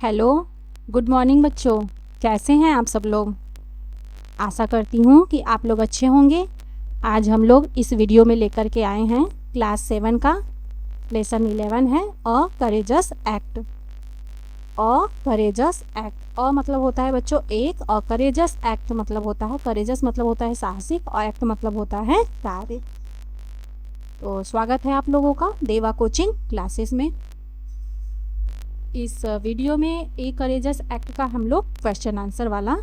Hello, good morning बच्चों। कैसे हैं आप सब लोग? आशा करती हूँ कि आप लोग अच्छे होंगे। आज हम लोग इस वीडियो में लेकर के आए हैं क्लास 7 का लेसन 11 है अ करेजस एक्ट। अ करेजस एक्ट, अ मतलब होता है बच्चों एक, और करेजस एक्ट मतलब होता है, करेजस मतलब होता है साहसिक, और एक्ट मतलब होता है कार्य। तो स्वागत है आप लोगों का देवा कोचिंग क्लासेस में। इस वीडियो में ए करेजस एक्ट का हम लोग क्वेश्चन आंसर वाला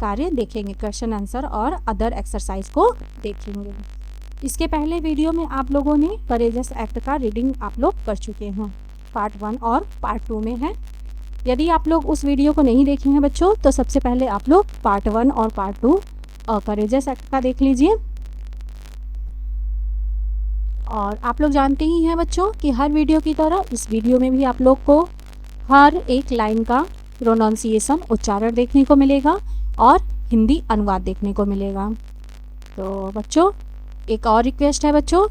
कार्य देखेंगे, क्वेश्चन आंसर और अदर एक्सरसाइज को देखेंगे। इसके पहले वीडियो में आप लोगों ने करेजस एक्ट का रीडिंग आप लोग कर चुके हैं, पार्ट 1 और पार्ट 2 में है। यदि आप लोग उस वीडियो को नहीं देखे हैं बच्चों, तो सबसे पहले आप लोग पार्ट 1 और पार्ट 2 करेजस एक्ट का देख लीजिए। और आप लोग जानते ही हैं बच्चों कि हर वीडियो की तरह इस वीडियो में भी आप लोग को हर एक लाइन का प्रोनाउंसिएशन उच्चारण देखने को मिलेगा और हिंदी अनुवाद देखने को मिलेगा। तो बच्चों एक और रिक्वेस्ट है बच्चों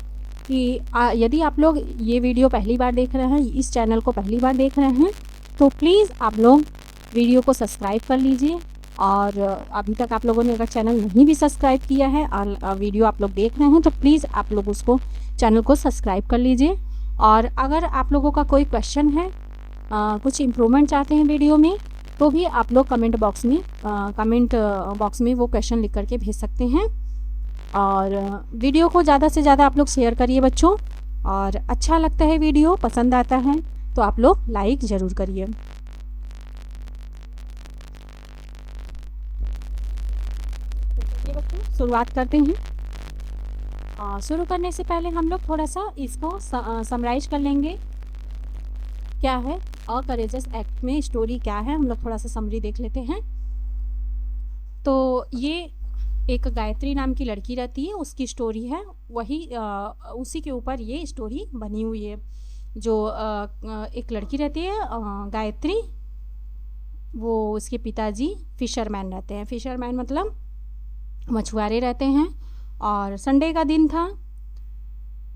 कि यदि आप लोग ये वीडियो पहली बार देख रहे हैं, इस चैनल को पहली बार देख रहे हैं, तो प्लीज़ आप लोग वीडियो को सब्सक्राइब कर लीजिए। और अभी तक आप लोगों ने अगर चैनल नहीं भी सब्सक्राइब किया है और वीडियो आप लोग देख रहे हैं, तो प्लीज़ आप लोग उसको चैनल को सब्सक्राइब कर लीजिए। और अगर आप लोगों का कोई क्वेश्चन है, कुछ इम्प्रूवमेंट चाहते हैं वीडियो में, तो भी आप लोग कमेंट बॉक्स में वो क्वेश्चन लिख करके भेज सकते हैं। और वीडियो को ज़्यादा से ज़्यादा आप लोग शेयर करिए बच्चों। और अच्छा लगता है, वीडियो पसंद आता है तो आप लोग लाइक ज़रूर करिए। शुरुआत करते हैं। शुरू करने से पहले हम लोग थोड़ा सा इसको समराइज कर लेंगे। क्या है अ करेजस एक्ट में, स्टोरी क्या है, हम लोग थोड़ा सा समरी देख लेते हैं। तो ये एक गायत्री नाम की लड़की रहती है, उसकी स्टोरी है, वही उसी के ऊपर ये स्टोरी बनी हुई है। जो एक लड़की रहती है गायत्री, वो उसके पिताजी फिशरमैन रहते हैं। फिशरमैन मतलब मछुआरे रहते हैं। और संडे का दिन था,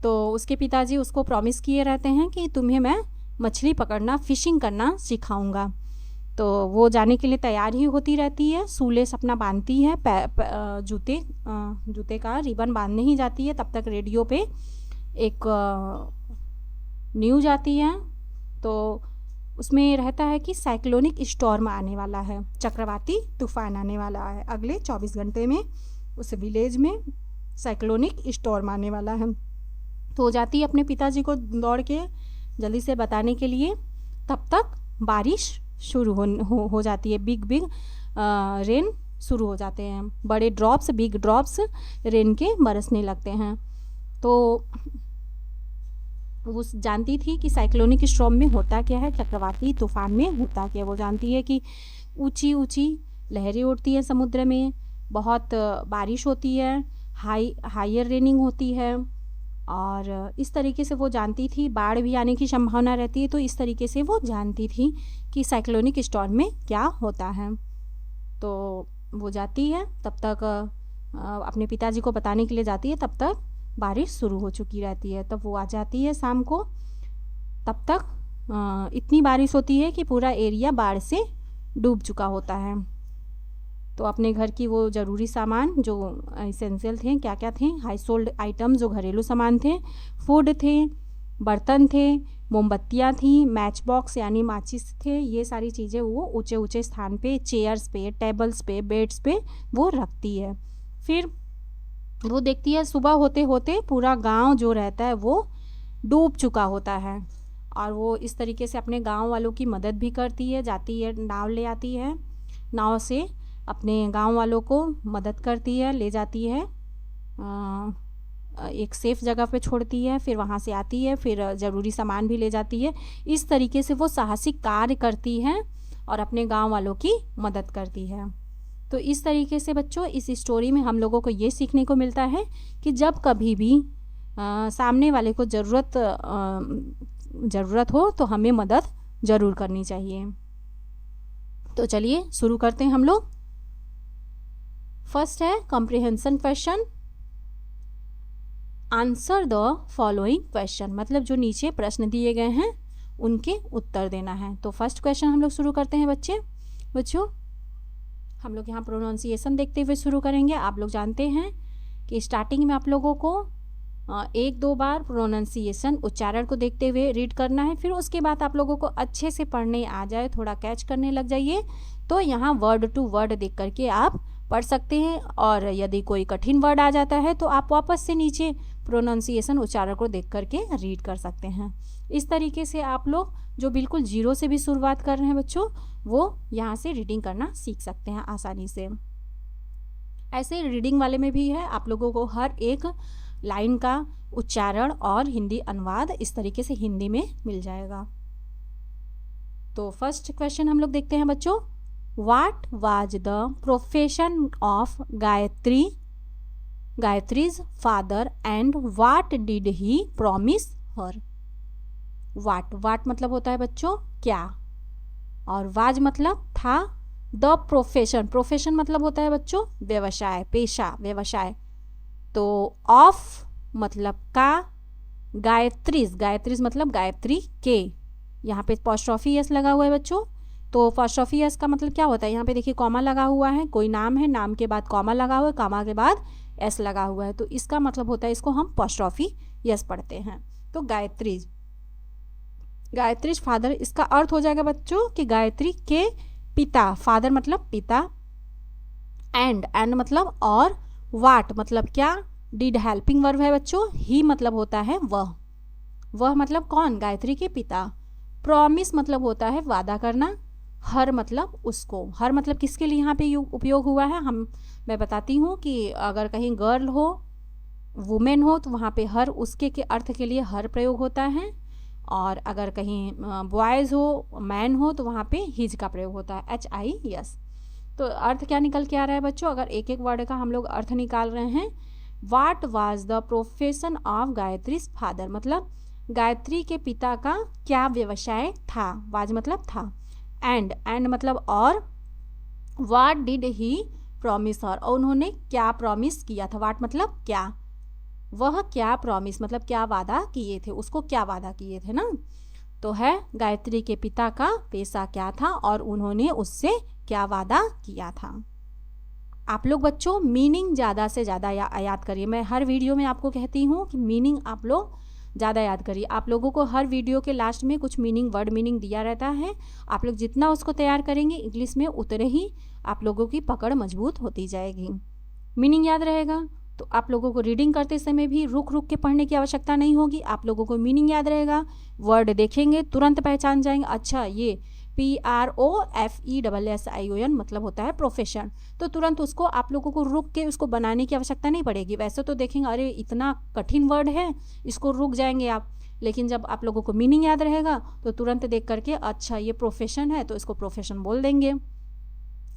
तो उसके पिताजी उसको प्रॉमिस किए रहते हैं कि तुम्हें मैं मछली पकड़ना, फिशिंग करना सिखाऊंगा। तो वो जाने के लिए तैयार ही होती रहती है, सूलेस अपना बांधती है, जूते का रिबन बांधने ही जाती है। तब तक रेडियो पे एक न्यूज़ आती है, तो उसमें रहता है कि साइक्लोनिक स्टॉर्म आने वाला है, चक्रवाती तूफान आने वाला है। अगले 24 घंटे में उस विलेज में साइक्लोनिक स्टॉर्म आने वाला है। तो जाती है अपने पिताजी को दौड़ के जल्दी से बताने के लिए। तब तक बारिश शुरू हो जाती है, बिग रेन शुरू हो जाते हैं, बड़े ड्रॉप्स, बिग ड्रॉप्स रेन के बरसने लगते हैं। तो वो जानती थी कि साइक्लोनिक स्टॉर्म में होता क्या है, चक्रवाती तूफान में होता क्या। वो जानती है कि ऊंची ऊंची लहरें उठती हैं समुद्र में, बहुत बारिश होती है, हायर रेनिंग होती है। और इस तरीके से वो जानती थी, बाढ़ भी आने की संभावना रहती है। तो इस तरीके से वो जानती थी कि साइक्लोनिक स्टॉर्म में क्या होता है। तो वो जाती है, तब तक अपने पिताजी को बताने के लिए जाती है, तब तक बारिश शुरू हो चुकी रहती है। तब वो आ जाती है शाम को, तब तक इतनी बारिश होती है कि पूरा एरिया बाढ़ से डूब चुका होता है। तो अपने घर की वो ज़रूरी सामान जो एसेंशियल थे, क्या क्या थे, हाउस होल्ड आइटम, जो घरेलू सामान थे, फूड थे, बर्तन थे, मोमबत्तियाँ थी, मैच बॉक्स यानी माचिस थे, ये सारी चीज़ें वो ऊंचे ऊंचे स्थान पे, चेयर्स पे, टेबल्स पे, बेड्स पे वो रखती है। फिर वो देखती है सुबह होते होते पूरा गांव जो रहता है वो डूब चुका होता है। और वो इस तरीके से अपने गांव वालों की मदद भी करती है, जाती है, नाव ले आती है, नाव से अपने गांव वालों को मदद करती है, ले जाती है, एक सेफ़ जगह पे छोड़ती है, फिर वहाँ से आती है, फिर ज़रूरी सामान भी ले जाती है। इस तरीके से वो साहसिक कार्य करती है और अपने गांव वालों की मदद करती है। तो इस तरीके से बच्चों इस स्टोरी में हम लोगों को ये सीखने को मिलता है कि जब कभी भी सामने वाले को ज़रूरत हो तो हमें मदद ज़रूर करनी चाहिए। तो चलिए शुरू करते हैं हम लोग। फर्स्ट है comprehension question. Answer the following question, मतलब जो नीचे प्रश्न दिए गए हैं उनके उत्तर देना है। तो फर्स्ट क्वेश्चन हम लोग शुरू करते हैं बच्चों हम लोग यहाँ प्रोनाउंसिएशन देखते हुए शुरू करेंगे। आप लोग जानते हैं कि स्टार्टिंग में आप लोगों को 1-2 बार प्रोनाउंसिएशन उच्चारण को देखते हुए रीड करना है, फिर उसके बाद आप लोगों को अच्छे से पढ़ने आ जाए, थोड़ा कैच करने लग जाइए, तो यहाँ वर्ड टू वर्ड देख करके आप पढ़ सकते हैं। और यदि कोई कठिन वर्ड आ जाता है तो आप वापस से नीचे प्रोनाउंसिएशन उच्चारण को देख करके रीड कर सकते हैं। इस तरीके से आप लोग जो बिल्कुल जीरो से भी शुरुआत कर रहे हैं बच्चों, वो यहाँ से रीडिंग करना सीख सकते हैं आसानी से। ऐसे रीडिंग वाले में भी है, आप लोगों को हर एक लाइन का उच्चारण और हिंदी अनुवाद इस तरीके से हिंदी में मिल जाएगा। तो फर्स्ट क्वेश्चन हम लोग देखते हैं बच्चों, what was the profession of Gayatri's father and what did he promise her. What मतलब होता है बच्चों क्या, और वाज मतलब था। द प्रोफेशन मतलब होता है बच्चों व्यवसाय, पेशा, व्यवसाय। तो ऑफ मतलब का, गायत्रीज मतलब गायत्री के, यहाँ पे अपोस्ट्रोफी एस लगा हुआ है बच्चों। तो अपोस्ट्रोफी एस का मतलब क्या होता है, यहाँ पे देखिए कॉमा लगा हुआ है, कोई नाम है, नाम के बाद कॉमा लगा हुआ है, कॉमा के बाद एस लगा हुआ है, तो इसका मतलब होता है, इसको हम अपोस्ट्रोफी एस पढ़ते हैं। तो गायत्रीज फादर, इसका अर्थ हो जाएगा बच्चों कि गायत्री के पिता, फादर मतलब पिता, एंड मतलब और, वाट मतलब क्या, डिड हेल्पिंग वर्ब है बच्चों, ही मतलब होता है वह मतलब कौन, गायत्री के पिता। प्रॉमिस मतलब होता है वादा करना, हर मतलब उसको, हर मतलब किसके लिए यहाँ पे उपयोग हुआ है, मैं बताती हूँ कि अगर कहीं गर्ल हो, वुमेन हो, तो वहाँ पे हर उसके के अर्थ के लिए हर प्रयोग होता है, और अगर कहीं बॉयज़ हो, मैन हो, तो वहाँ पे हिज का प्रयोग होता है, HIS। तो अर्थ क्या निकल के आ रहा है बच्चों, अगर एक एक वर्ड का हम लोग अर्थ निकाल रहे हैं। What was the profession of Gayatri's father, मतलब गायत्री के पिता का क्या व्यवसाय था, वाज मतलब था, एंड मतलब और, व्हाट डिड ही प्रॉमिस हर, और उन्होंने क्या प्रॉमिस किया था, व्हाट मतलब क्या, वह क्या प्रॉमिस मतलब क्या वादा किए थे, उसको क्या वादा किए थे ना। तो है गायत्री के पिता का पेशा क्या था और उन्होंने उससे क्या वादा किया था। आप लोग बच्चों मीनिंग ज़्यादा से ज़्यादा याद करिए। मैं हर वीडियो में आपको कहती हूँ कि मीनिंग आप लोग ज़्यादा याद करिए। आप लोगों को हर वीडियो के लास्ट में कुछ वर्ड मीनिंग दिया रहता है। आप लोग जितना उसको तैयार करेंगे इंग्लिश में, उतने ही आप लोगों की पकड़ मजबूत होती जाएगी। मीनिंग याद रहेगा तो आप लोगों को रीडिंग करते समय भी रुक रुक के पढ़ने की आवश्यकता नहीं होगी। आप लोगों को मीनिंग याद रहेगा, वर्ड देखेंगे तुरंत पहचान जाएंगे, अच्छा ये PROFESSION मतलब होता है प्रोफेशन, तो तुरंत उसको आप लोगों को रुक के उसको बनाने की आवश्यकता नहीं पड़ेगी। वैसे तो देखेंगे अरे इतना कठिन वर्ड है, इसको रुक जाएंगे आप, लेकिन जब आप लोगों को मीनिंग याद रहेगा तो तुरंत देख करके अच्छा ये प्रोफेशन है तो इसको प्रोफेशन बोल देंगे।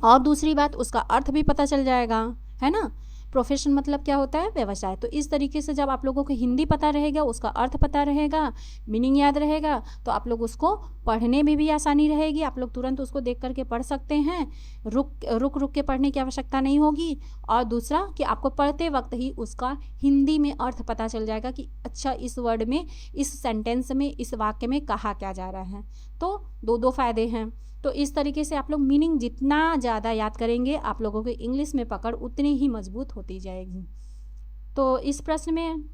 और दूसरी बात, उसका अर्थ भी पता चल जाएगा, है ना। प्रोफेशन मतलब क्या होता है, व्यवसाय। तो इस तरीके से जब आप लोगों को हिंदी पता रहेगा, उसका अर्थ पता रहेगा, मीनिंग याद रहेगा, तो आप लोग उसको पढ़ने में भी आसानी रहेगी। आप लोग तुरंत उसको देख करके पढ़ सकते हैं, रुक के पढ़ने की आवश्यकता नहीं होगी। और दूसरा कि आपको पढ़ते वक्त ही उसका हिंदी में अर्थ पता चल जाएगा कि अच्छा इस वर्ड में, इस सेंटेंस में, इस वाक्य में कहा क्या जा रहा है। तो दो फायदे हैं। तो इस तरीके से आप लोग मीनिंग जितना ज़्यादा याद करेंगे, आप लोगों की इंग्लिश में पकड़ उतनी ही मजबूत होती जाएगी। तो इस प्रश्न में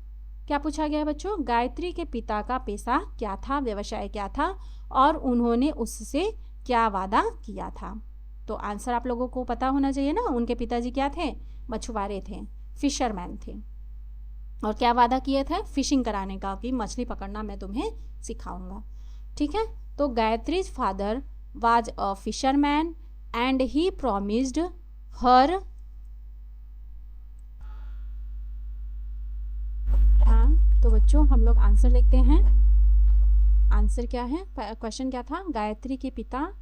क्या पूछा गया बच्चों, गायत्री के पिता का पेशा क्या था, व्यवसाय क्या था, और उन्होंने उससे क्या वादा किया था। तो आंसर आप लोगों को पता होना चाहिए ना। उनके पिताजी क्या थे, मछुआरे थे, फिशरमैन थे, और क्या वादा किए थे, फिशिंग कराने का, कि मछली पकड़ना मैं तुम्हें सिखाऊंगा। ठीक है, तो Gayatri's father was a fisherman and he promised her, हाँ तो बच्चों हम लोग आंसर देखते हैं। आंसर क्या है, क्वेश्चन क्या था, गायत्री के पिता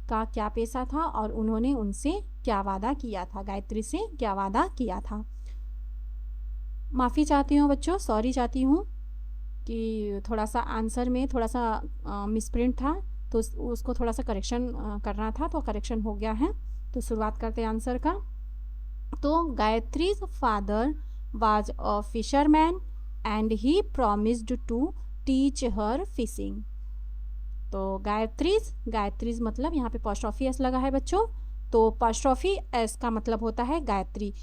का क्या पेशा था और उन्होंने उनसे क्या वादा किया था, गायत्री से क्या वादा किया था। माफ़ी चाहती हूँ बच्चों, सॉरी चाहती हूँ कि थोड़ा सा आंसर में थोड़ा सा मिसप्रिंट था, तो उसको थोड़ा सा करेक्शन करना था, तो करेक्शन हो गया है। तो शुरुआत करते हैं आंसर का। तो Gayatri's father was a fisherman and he promised to teach her fishing. तो गायत्रीज मतलब यहाँ पे पोस्ट्रॉफी एस लगा है बच्चों, तो पोस्ट्रॉफी एस का मतलब होता है गायत्री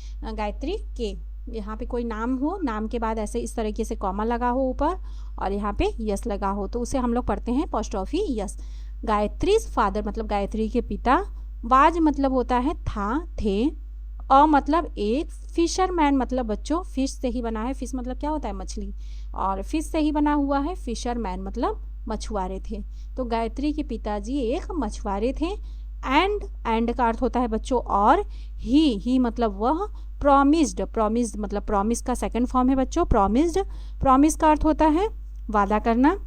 के। यहाँ पे कोई नाम हो, नाम के बाद ऐसे इस तरीके से कॉमा लगा हो ऊपर और यहाँ पे यस लगा हो, तो उसे हम लोग पढ़ते हैं पोस्ट्रॉफी यस। गायत्रीज फादर मतलब गायत्री के पिता, वाज मतलब होता है था, थे, मतलब एक, फिशरमैन मतलब बच्चों फिश से ही बना है, फिश मतलब क्या होता है मछली, और फिश से ही बना हुआ है फिशरमैन मतलब मछुआरे थे। तो गायत्री के पिताजी एक मछुआरे थे। एंड का अर्थ होता है बच्चों और, ही मतलब वह, प्रॉमिस्ड मतलब प्रॉमिस का सेकंड फॉर्म है बच्चों प्रॉमिस का अर्थ होता है वादा करना।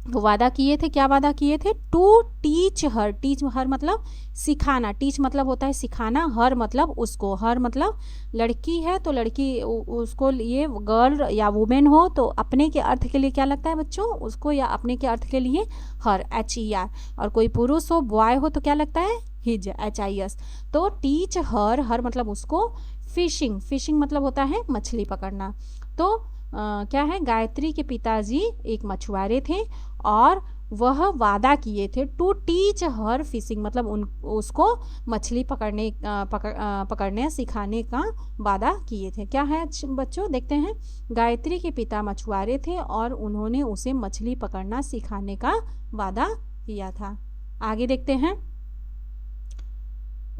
वो वादा किए थे, क्या वादा किए थे, टू टीच हर मतलब सिखाना, टीच मतलब होता है सिखाना, हर मतलब उसको, हर मतलब लड़की है तो लड़की उसको, ये गर्ल या वुमेन हो तो अपने के अर्थ के लिए क्या लगता है बच्चों, उसको, या अपने के अर्थ के लिए हर, HER, और कोई पुरुष हो बॉय हो तो क्या लगता है हिज, HIS। तो टीच हर मतलब उसको, फिशिंग मतलब होता है मछली पकड़ना। तो क्या है, गायत्री के पिताजी एक मछुआरे थे और वह वादा किए थे टू टीच हर फिशिंग मतलब उसको मछली पकड़ने सिखाने का वादा किए थे। क्या है बच्चों, देखते हैं। गायत्री के पिता मछुआरे थे और उन्होंने उसे मछली पकड़ना सिखाने का वादा किया था। आगे देखते हैं।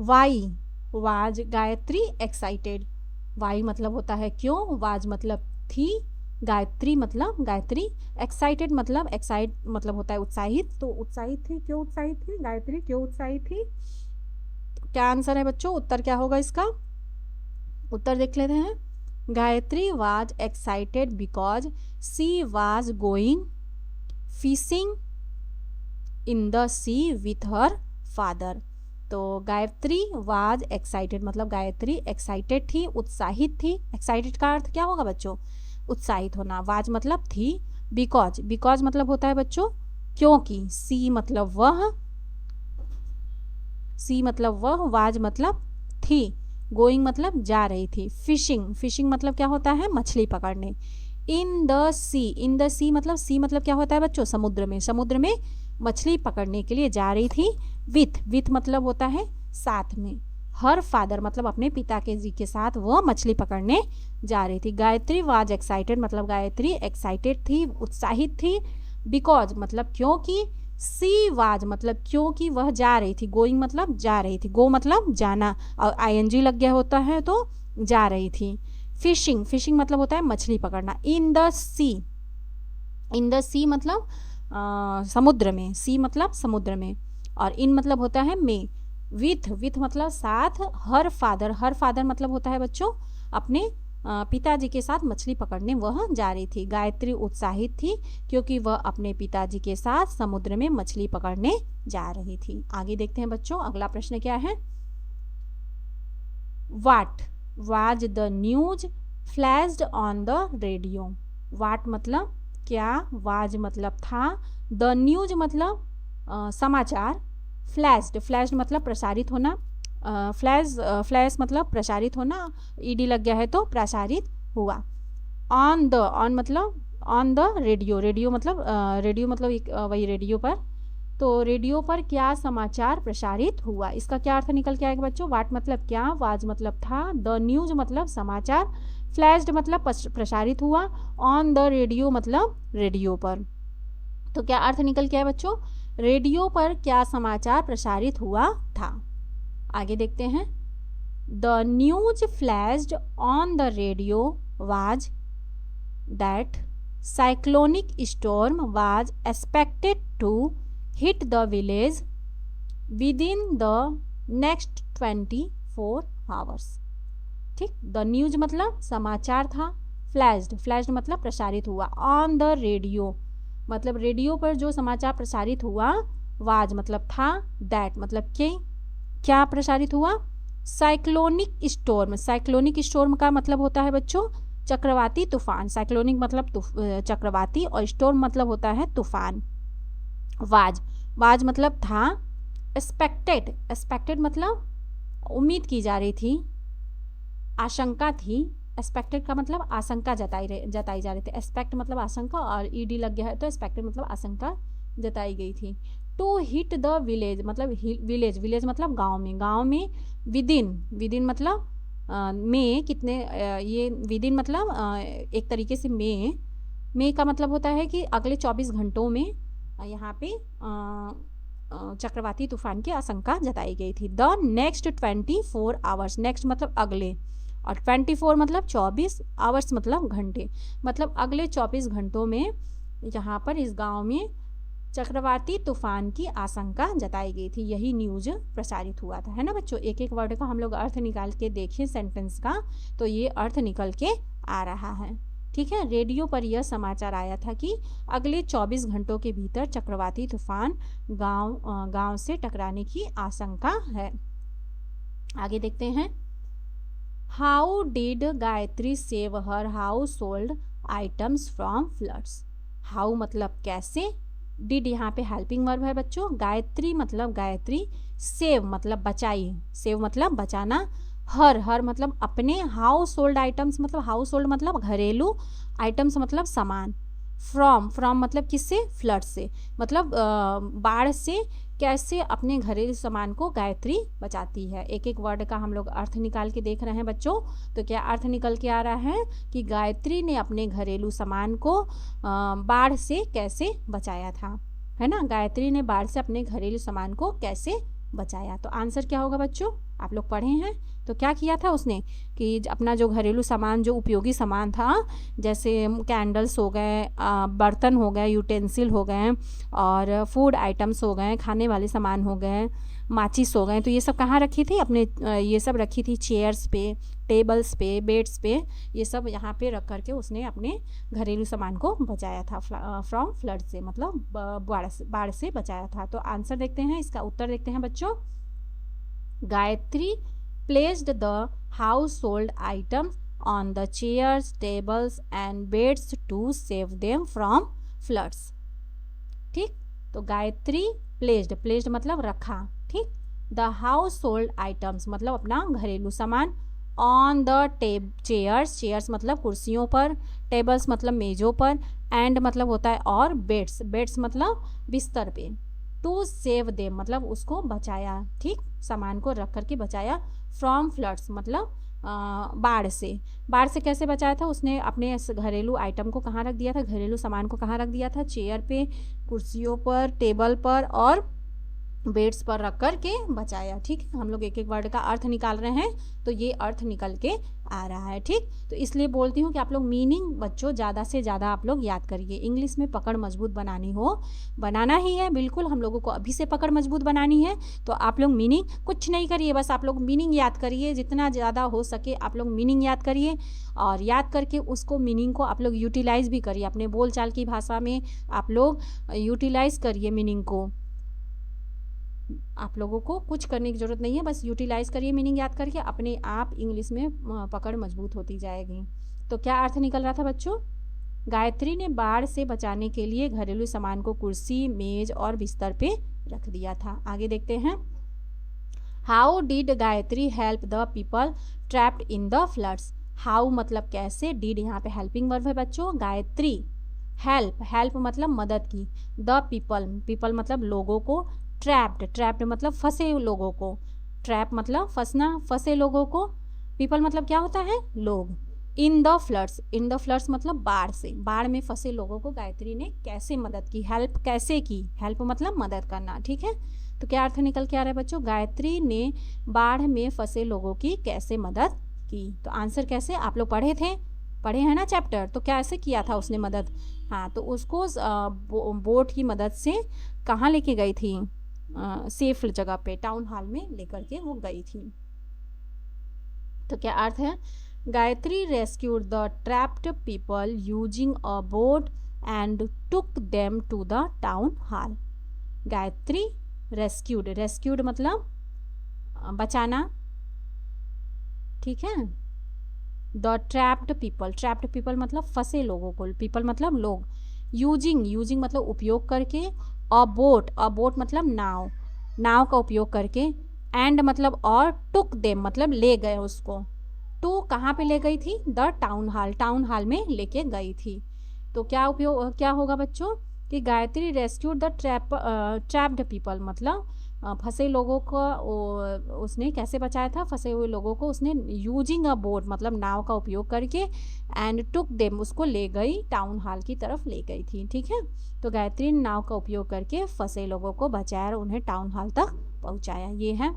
Why was Gayatri excited, why मतलब होता है क्यों, वाज मतलब थी, गायत्री मतलब गायत्री, एक्साइटेड मतलब एक्साइट मतलब होता है उत्साहित, तो उत्साहित थी, क्यों उत्साहित थी गायत्री, क्यों उत्साहित थी। तो क्या आंसर है बच्चों, उत्तर क्या होगा इसका, उत्तर देख लेते हैं। Gayatri was excited because she was going fishing in the sea with her father. तो गायत्री वाज एक्साइटेड मतलब गायत्री एक्साइटेड थी, उत्साहित थी। एक्साइटेड का अर्थ क्या होगा बच्चों, उत्साहित होना। वाज मतलब थी, बिकॉज मतलब होता है बच्चों क्योंकि, सी मतलब वह, वाज मतलब थी, गोइंग मतलब जा रही थी, फिशिंग मतलब क्या होता है मछली पकड़ने। इन द सी मतलब क्या होता है बच्चों, समुद्र में मछली पकड़ने के लिए जा रही थी। विथ मतलब होता है साथ में। हर फादर मतलब अपने पिता के साथ वह मछली पकड़ने जा रही थी। गायत्री वाज एक्साइटेड मतलब गायत्री एक्साइटेड थी, उत्साहित थी। बिकॉज मतलब क्योंकि, सी वाज मतलब क्योंकि वह जा रही थी, गोइंग मतलब जा रही थी, गो मतलब जाना और ING लग गया होता है तो जा रही थी। फिशिंग मतलब होता है मछली पकड़ना। इन द सी मतलब समुद्र में, सी मतलब समुद्र में, और इन मतलब होता है में। विथ मतलब साथ। हर फादर मतलब होता है बच्चों अपने पिताजी के साथ मछली पकड़ने वह जा रही थी। गायत्री उत्साहित थी क्योंकि वह अपने पिताजी के साथ समुद्र में मछली पकड़ने जा रही थी। आगे देखते हैं बच्चों, अगला प्रश्न क्या है। What was the news flashed on the radio. What मतलब क्या, वाज मतलब था, द न्यूज मतलब समाचार, फ्लैश्ड मतलब प्रसारित होना, फ्लैश मतलब प्रसारित होना, ED लग गया है तो प्रसारित हुआ। ऑन मतलब ऑन द रेडियो मतलब एक वही रेडियो पर, तो रेडियो पर क्या समाचार प्रसारित हुआ, इसका क्या अर्थ निकल के आएगा बच्चों। वाट मतलब क्या, वाज मतलब था, द न्यूज मतलब समाचार, फ्लैश्ड मतलब प्रसारित हुआ, ऑन द रेडियो मतलब रेडियो पर। तो क्या अर्थ निकल के आए बच्चों, रेडियो पर क्या समाचार प्रसारित हुआ था। आगे देखते हैं। The news flashed on the radio was that cyclonic storm was expected to hit the village within the next 24 hours. ठीक, द न्यूज मतलब समाचार था, फ्लैश्ड मतलब प्रसारित हुआ, ऑन द रेडियो मतलब रेडियो पर जो समाचार प्रसारित हुआ, वाज मतलब था, दैट मतलब क्या प्रसारित हुआ, साइक्लोनिक स्टॉर्म का मतलब होता है बच्चों चक्रवाती तूफान। साइक्लोनिक मतलब चक्रवाती और स्टॉर्म मतलब होता है तूफान। वाज मतलब था, एक्सपेक्टेड मतलब उम्मीद की जा रही थी, आशंका थी। एक्सपेक्टेड का मतलब आशंका जताई जा रही थी, एक्सपेक्ट मतलब आशंका और ED लग गया है तो एक्सपेक्टेड मतलब आशंका जताई गई थी। टू हिट द विलेज मतलब विलेज मतलब गांव में विदिन मतलब में कितने ये विदिन मतलब एक तरीके से में का मतलब होता है कि अगले 24 घंटों में यहाँ पे चक्रवाती तूफान की आशंका जताई गई थी। द नेक्स्ट 24 आवर्स, नेक्स्ट मतलब अगले, और 24 मतलब 24, आवर्स मतलब घंटे, मतलब अगले 24 घंटों में यहाँ पर इस गांव में चक्रवाती तूफान की आशंका जताई गई थी। यही न्यूज प्रसारित हुआ था, है ना बच्चों। एक एक वर्ड का हम लोग अर्थ निकाल के देखें सेंटेंस का, तो ये अर्थ निकल के आ रहा है, ठीक है। रेडियो पर यह समाचार आया था कि अगले 24 घंटों के भीतर चक्रवाती तूफान गांव से टकराने की आशंका है। आगे देखते हैं। How did Gayatri save her house hold items from floods. How मतलब कैसे, डिड यहाँ पे हेल्पिंग वर्ब है बच्चों, गायत्री मतलब गायत्री, सेव मतलब बचाई, सेव मतलब बचाना, हर मतलब अपने, हाउस होल्ड आइटम्स मतलब हाउस होल्ड मतलब घरेलू, आइटम्स मतलब सामान, फ्रॉम मतलब किससे, फ्लड से, मतलब बाढ़ से कैसे अपने घरेलू सामान को गायत्री बचाती है। एक एक वर्ड का हम लोग अर्थ निकाल के देख रहे हैं बच्चों। तो क्या अर्थ निकल के आ रहा है कि गायत्री ने अपने घरेलू सामान को बाढ़ से कैसे बचाया था, है ना। गायत्री ने बाढ़ से अपने घरेलू सामान को कैसे बचाया। तो आंसर क्या होगा बच्चों, आप लोग पढ़े हैं। तो क्या किया था उसने कि अपना जो घरेलू सामान, जो उपयोगी सामान था, जैसे कैंडल्स हो गए, बर्तन हो गए, यूटेंसिल हो गए, और फूड आइटम्स हो गए, खाने वाले सामान हो गए, माचिस हो गए, तो ये सब कहाँ रखी थी, अपने ये सब रखी थी चेयर्स पे, टेबल्स पे, बेड्स पे, ये सब यहाँ पे रख करके उसने अपने घरेलू सामान को बचाया था फ्रॉम फ्लड से, मतलब बाढ़ से बचाया था। तो आंसर देखते हैं, इसका उत्तर देखते हैं बच्चों। Gayatri placed the household items on the chairs, tables and beds to save them from floods। ठीक, तो गायत्री placed मतलब रखा, ठीक, the household items मतलब अपना घरेलू सामान, on the chairs मतलब कुर्सियों पर, tables मतलब मेजों पर, and मतलब होता है और, बेड्स मतलब बिस्तर पे, टू सेव देम मतलब उसको बचाया, ठीक, सामान को रख करके बचाया, फ्रॉम फ्लड्स मतलब बाढ़ से कैसे बचाया था उसने, अपने घरेलू आइटम को कहाँ रख दिया था, घरेलू सामान को कहाँ रख दिया था, चेयर पे, कुर्सियों पर, टेबल पर और बेड्स पर रख कर के बचाया, ठीक है। हम लोग एक एक वर्ड का अर्थ निकाल रहे हैं, तो ये अर्थ निकल के आ रहा है, ठीक। तो इसलिए बोलती हूँ कि आप लोग मीनिंग बच्चों ज़्यादा से ज़्यादा आप लोग याद करिए। इंग्लिश में पकड़ मजबूत बनाना ही है, बिल्कुल हम लोगों को अभी से पकड़ मजबूत बनानी है। तो आप लोग मीनिंग कुछ नहीं करिए, बस आप लोग मीनिंग याद करिए, जितना ज़्यादा हो सके आप लोग मीनिंग याद करिए, और याद करके उसको मीनिंग को आप लोग यूटिलाइज़ भी करिए, अपने बोलचाल की भाषा में आप लोग यूटिलाइज़ करिए मीनिंग को। आप लोगों को कुछ करने की ज़रूरत नहीं है, बस यूटिलाइज करिए मीनिंग याद करके, अपने आप इंग्लिश में पकड़ मजबूत होती जाएगी। तो क्या अर्थ निकल रहा था बच्चों, गायत्री ने बाढ़ से बचाने के लिए घरेलू सामान को कुर्सी, मेज और बिस्तर पे रख दिया था। आगे देखते हैं। How did Gayatri help the people trapped in the floods. How मतलब कैसे, डिड यहाँ पे हेल्पिंग वर्ब है बच्चों, गायत्री हेल्प मतलब मदद की, द पीपल मतलब लोगों को, ट्रैप्ड मतलब फंसे लोगों को, ट्रैप मतलब फंसना, फंसे लोगों को, पीपल मतलब क्या होता है, लोग, इन द फ्लड्स मतलब बाढ़ में फंसे लोगों को गायत्री ने कैसे मदद की, हेल्प कैसे की, हेल्प मतलब मदद करना, ठीक है। तो क्या अर्थ निकल के आ रहा है बच्चों, गायत्री ने बाढ़ में फंसे लोगों की कैसे मदद की। तो आंसर कैसे, आप लोग पढ़े हैं ना चैप्टर, तो कैसे किया था उसने मदद। हाँ, तो उसको बोट की मदद से कहाँ लेके गई थी, सेफ जगह पे, टाउन हॉल में लेकर के वो गई थी। तो क्या अर्थ है, Gayatri rescued the trapped people using a boat and took them to the town hall. Gayatri rescued मतलब बचाना, ठीक है। द ट्रैप्ड पीपल मतलब फंसे लोगों को, पीपल मतलब लोग, यूजिंग मतलब उपयोग करके, अ बोट मतलब नाव का उपयोग करके, एंड मतलब और, टुक देम मतलब ले गए उसको, टू कहाँ पे ले गई थी, द टाउन हॉल में लेके गई थी। तो क्या होगा बच्चों कि Gayatri rescued the trapped people, मतलब फंसे लोगों को उसने कैसे बचाया था, फंसे हुए लोगों को उसने यूजिंग अ बोट मतलब नाव का उपयोग करके, एंड टुक देम उसको ले गई टाउन हॉल की तरफ ले गई थी। ठीक है, तो गायत्री ने नाव का उपयोग करके फंसे लोगों को बचाया और उन्हें टाउन हॉल तक पहुंचाया। ये है,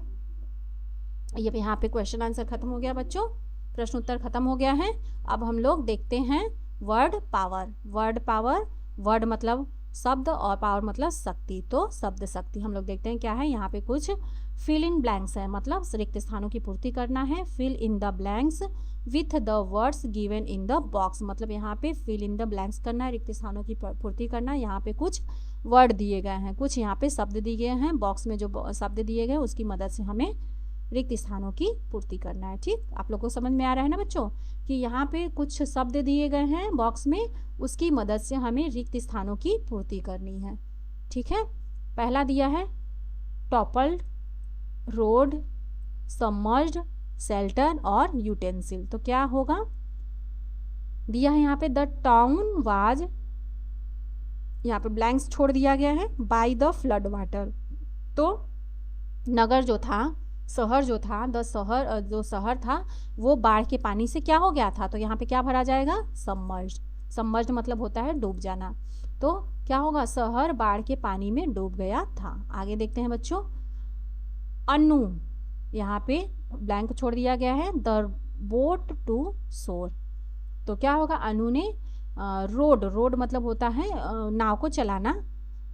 ये यहाँ पे क्वेश्चन आंसर खत्म हो गया बच्चों, प्रश्न उत्तर खत्म हो गया है। अब हम लोग देखते हैं word power. Word power, word मतलब शब्द और पावर मतलब शक्ति, तो शब्द शक्ति हम लोग देखते हैं क्या है। यहाँ पे कुछ फिल इन ब्लैंक्स है, मतलब रिक्त स्थानों की पूर्ति करना है। Fill in the blanks with the words given in the box, मतलब यहाँ पे फिल इन द ब्लैंक्स करना है, रिक्त स्थानों की पूर्ति करना है। यहाँ पे कुछ वर्ड दिए गए हैं, कुछ यहाँ पे शब्द दिए गए हैं, बॉक्स में जो शब्द दिए गए उसकी मदद से हमें रिक्त स्थानों की पूर्ति करना है। ठीक, आप लोग को समझ में आ रहा है ना बच्चों कि यहाँ पे कुछ शब्द दिए गए हैं बॉक्स में, उसकी मदद से हमें रिक्त स्थानों की पूर्ति करनी है। ठीक है, पहला दिया है टॉपल्ड, रोड, सबमर्ज्ड, शेल्टर और यूटेंसिल। तो क्या होगा, दिया है यहाँ पे द टाउन वाज, यहाँ पे ब्लैंक्स छोड़ दिया गया है, बाय द फ्लड वाटर। तो नगर जो था, शहर जो था, जो शहर था वो बाढ़ के पानी से क्या हो गया था, तो यहाँ पे क्या भरा जाएगा, सबमर्ज्ड। सबमर्ज्ड मतलब होता है डूब जाना, तो क्या होगा, शहर बाढ़ के पानी में डूब गया था। आगे देखते हैं बच्चों, अनु, यहाँ पे ब्लैंक छोड़ दिया गया है, द बोट टू शोर। तो क्या होगा, अनु ने रोड, रोड मतलब होता है नाव को चलाना,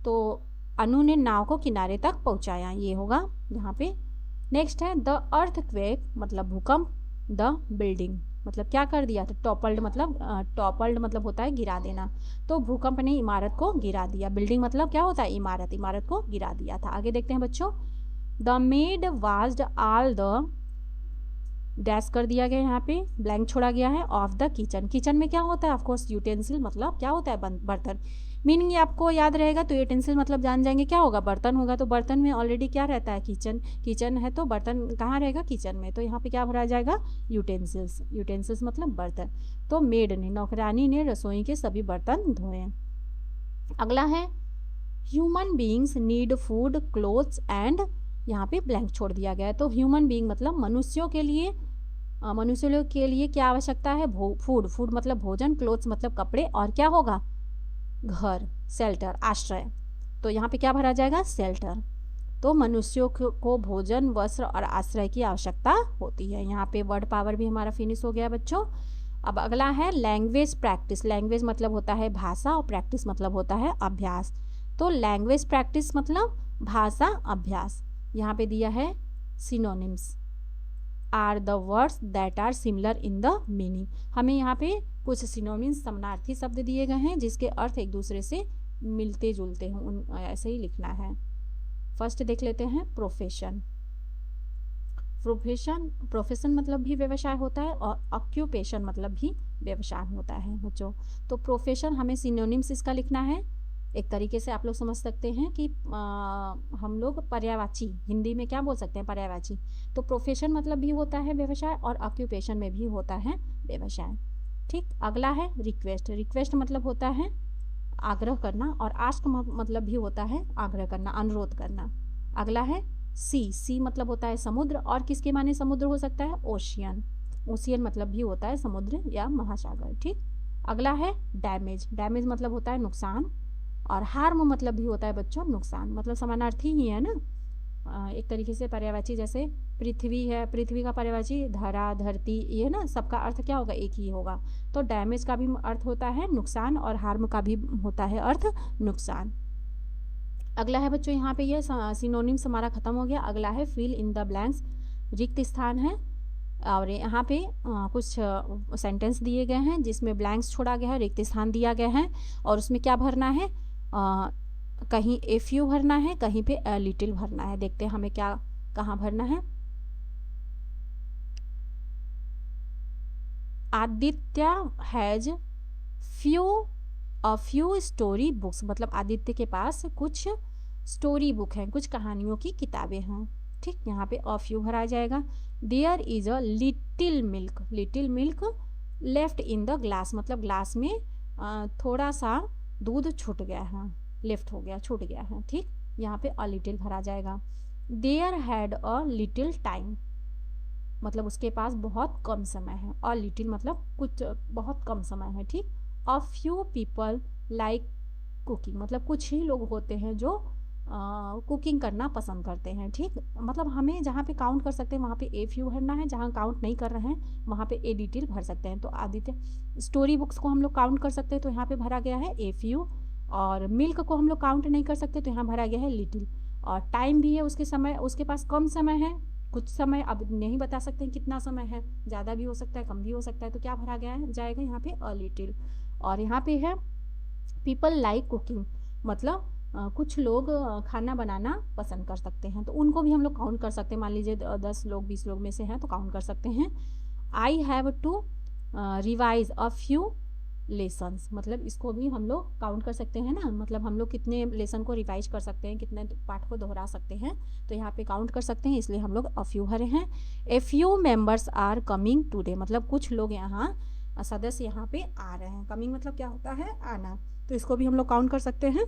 तो अनु ने नाव को किनारे तक पहुंचाया, ये होगा यहाँ पे। नेक्स्ट है द अर्थक्वेक मतलब भूकंप, द बिल्डिंग मतलब क्या कर दिया, तो टॉपल्ड मतलब होता है गिरा देना, तो भूकंप ने इमारत को गिरा दिया। बिल्डिंग मतलब क्या होता है, इमारत, इमारत को गिरा दिया था। आगे देखते हैं बच्चों, the maid washed all the, dash कर दिया गया यहाँ पे, ब्लैंक छोड़ा गया है, ऑफ द किचन। किचन में क्या होता है, ऑफकोर्स यूटेंसिल मतलब क्या होता है, बर्तन। मीनिंग ये आपको याद रहेगा, तो यूटेंसिल मतलब जान जाएंगे क्या होगा, बर्तन होगा। तो बर्तन में ऑलरेडी क्या रहता है, किचन, किचन है तो बर्तन कहाँ रहेगा, किचन में, तो यहाँ पे क्या भरा जाएगा, यूटेंसिल्स। यूटेंसिल्स मतलब बर्तन। तो मेड ने, नौकरानी ने रसोई के सभी बर्तन धोए। अगला है human beings need food, clothes and, यहाँ पे ब्लैंक छोड़ दिया गया है। तो ह्यूमन बींग मतलब मनुष्यों के लिए, मनुष्यों के लिए क्या आवश्यकता है, फूड, फूड मतलब भोजन, क्लोथ्स मतलब कपड़े, और क्या होगा, घर, शेल्टर आश्रय। तो यहाँ पे क्या भरा जाएगा, शेल्टर। तो मनुष्यों को भोजन, वस्त्र और आश्रय की आवश्यकता होती है। यहाँ पे वर्ड पावर भी हमारा फिनिश हो गया बच्चों। अब अगला है लैंग्वेज प्रैक्टिस। लैंग्वेज मतलब होता है भाषा और प्रैक्टिस मतलब होता है अभ्यास। तो लैंग्वेज प्रैक्टिस मतलब भाषा अभ्यास। यहाँ पे दिया है synonyms are the words that are similar in the meaning. हमें यहाँ पे कुछ सिनोनिम्स समानार्थी शब्द दिए गए हैं जिसके अर्थ एक दूसरे से मिलते जुलते हों, उन ऐसे ही लिखना है। फर्स्ट देख लेते हैं प्रोफेशन। प्रोफेशन मतलब भी व्यवसाय होता है और ऑक्यूपेशन मतलब भी व्यवसाय होता है बच्चों। तो प्रोफेशन हमें सिनोनिम्स इसका लिखना है। एक तरीके से आप लोग समझ सकते हैं कि हम लोग पर्यायवाची, हिंदी में क्या बोल सकते हैं, पर्यायवाची। तो प्रोफेशन मतलब भी होता है व्यवसाय और ऑक्यूपेशन में भी होता है व्यवसाय। ठीक, अगला है रिक्वेस्ट। रिक्वेस्ट मतलब होता है आग्रह करना और आस्क मतलब भी होता है आग्रह करना, अनुरोध करना। अगला है सी मतलब होता है समुद्र, और किसके माने समुद्र हो सकता है, ओशियन। ओशियन मतलब भी होता है समुद्र या महासागर। ठीक, अगला है डैमेज। डैमेज मतलब होता है नुकसान, और हार्म मतलब भी होता है बच्चों नुकसान, मतलब समानार्थी ही है ना। एक तरीके से पर्यायवाची, जैसे पृथ्वी है, पृथ्वी का पर्यायवाची धरा, धरती, ये ना सबका अर्थ क्या होगा, एक ही होगा। तो डैमेज का भी अर्थ होता है नुकसान और हार्म का भी होता है अर्थ नुकसान। अगला है बच्चों, यहाँ पे ये सिनोनिम्स हमारा खत्म हो गया। अगला है फिल इन द ब्लैंक्स, रिक्त स्थान है। और यहाँ पे कुछ सेंटेंस दिए गए हैं जिसमें ब्लैंक्स छोड़ा गया है, रिक्त स्थान दिया गया है, और उसमें क्या भरना है, कहीं ए फ्यू भरना है, कहीं पे अ लिटिल भरना है। देखते हैं हमें क्या कहाँ भरना है। Aditya has a few story books, मतलब आदित्य के पास कुछ स्टोरी बुक हैं, कुछ कहानियों की किताबें हैं। ठीक, यहाँ पे अ फ्यू भरा जाएगा। There is a little milk, little milk left in the glass, मतलब ग्लास में थोड़ा सा दूध छूट गया है। लेफ्ट हो गया, छूट गया है, ठीक। यहाँ पे अ लिटिल भरा जाएगा। There had a little time, मतलब उसके पास बहुत कम समय है। अ लिटिल मतलब कुछ, बहुत कम समय है, ठीक। A few people like cooking, मतलब कुछ ही लोग होते हैं जो कुकिंग करना पसंद करते हैं, ठीक। मतलब हमें जहाँ पे काउंट कर सकते हैं वहाँ पे ए फ्यू भरना है, जहाँ काउंट नहीं कर रहे हैं वहाँ पे ए डिटेल भर सकते हैं। तो आदित्य स्टोरी बुक्स को हम लोग काउंट कर सकते हैं तो यहाँ पे भरा गया है ए फ्यू, और मिल्क को हम लोग काउंट नहीं कर सकते तो यहाँ भरा गया है लिटिल। और टाइम भी है उसके समय, उसके पास कम समय है, कुछ समय अब नहीं बता सकते हैं कितना समय है, ज़्यादा भी हो सकता है कम भी हो सकता है, तो क्या भरा गया है जाएगा यहाँ पे अ लिटिल। और यहाँ पे है पीपल लाइक कुकिंग, मतलब कुछ लोग खाना बनाना पसंद कर सकते हैं, तो उनको भी हम लोग काउंट कर सकते हैं। मान लीजिए 10 लोग 20 लोग में से हैं तो काउंट कर सकते हैं। I have to revise a few lessons, मतलब इसको भी हम लोग काउंट कर सकते हैं ना, मतलब हम लोग कितने लेसन को रिवाइज कर सकते हैं, कितने पाठ को दोहरा सकते हैं, तो यहाँ पे काउंट कर सकते हैं, इसलिए हम लोग अ फ्यू भरे हैं। A few members are coming today, मतलब कुछ लोग यहाँ सदस्य यहाँ पे आ रहे हैं। कमिंग मतलब क्या होता है, आना, तो इसको भी हम लोग काउंट कर सकते हैं।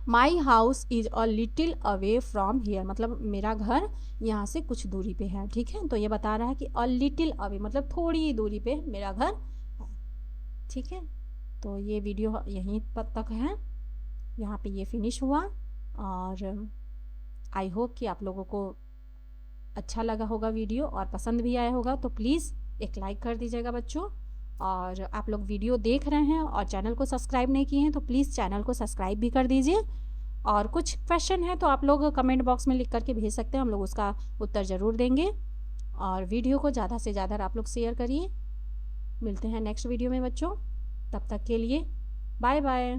My house is a little away from here, मतलब मेरा घर यहाँ से कुछ दूरी पे है, ठीक है। तो ये बता रहा है कि अ लिटिल अवे मतलब थोड़ी दूरी पे मेरा घर है, ठीक है। तो ये वीडियो यहीं तक है, यहाँ पे ये फिनिश हुआ, और आई होप कि आप लोगों को अच्छा लगा होगा वीडियो और पसंद भी आया होगा। तो प्लीज़ एक लाइक कर दीजिएगा बच्चों, और आप लोग वीडियो देख रहे हैं और चैनल को सब्सक्राइब नहीं किए हैं तो प्लीज़ चैनल को सब्सक्राइब भी कर दीजिए। और कुछ क्वेश्चन है तो आप लोग कमेंट बॉक्स में लिख करके भेज सकते हैं, हम लोग उसका उत्तर ज़रूर देंगे। और वीडियो को ज़्यादा से ज़्यादा आप लोग शेयर करिए। मिलते हैं नेक्स्ट वीडियो में बच्चों, तब तक के लिए बाय बाय।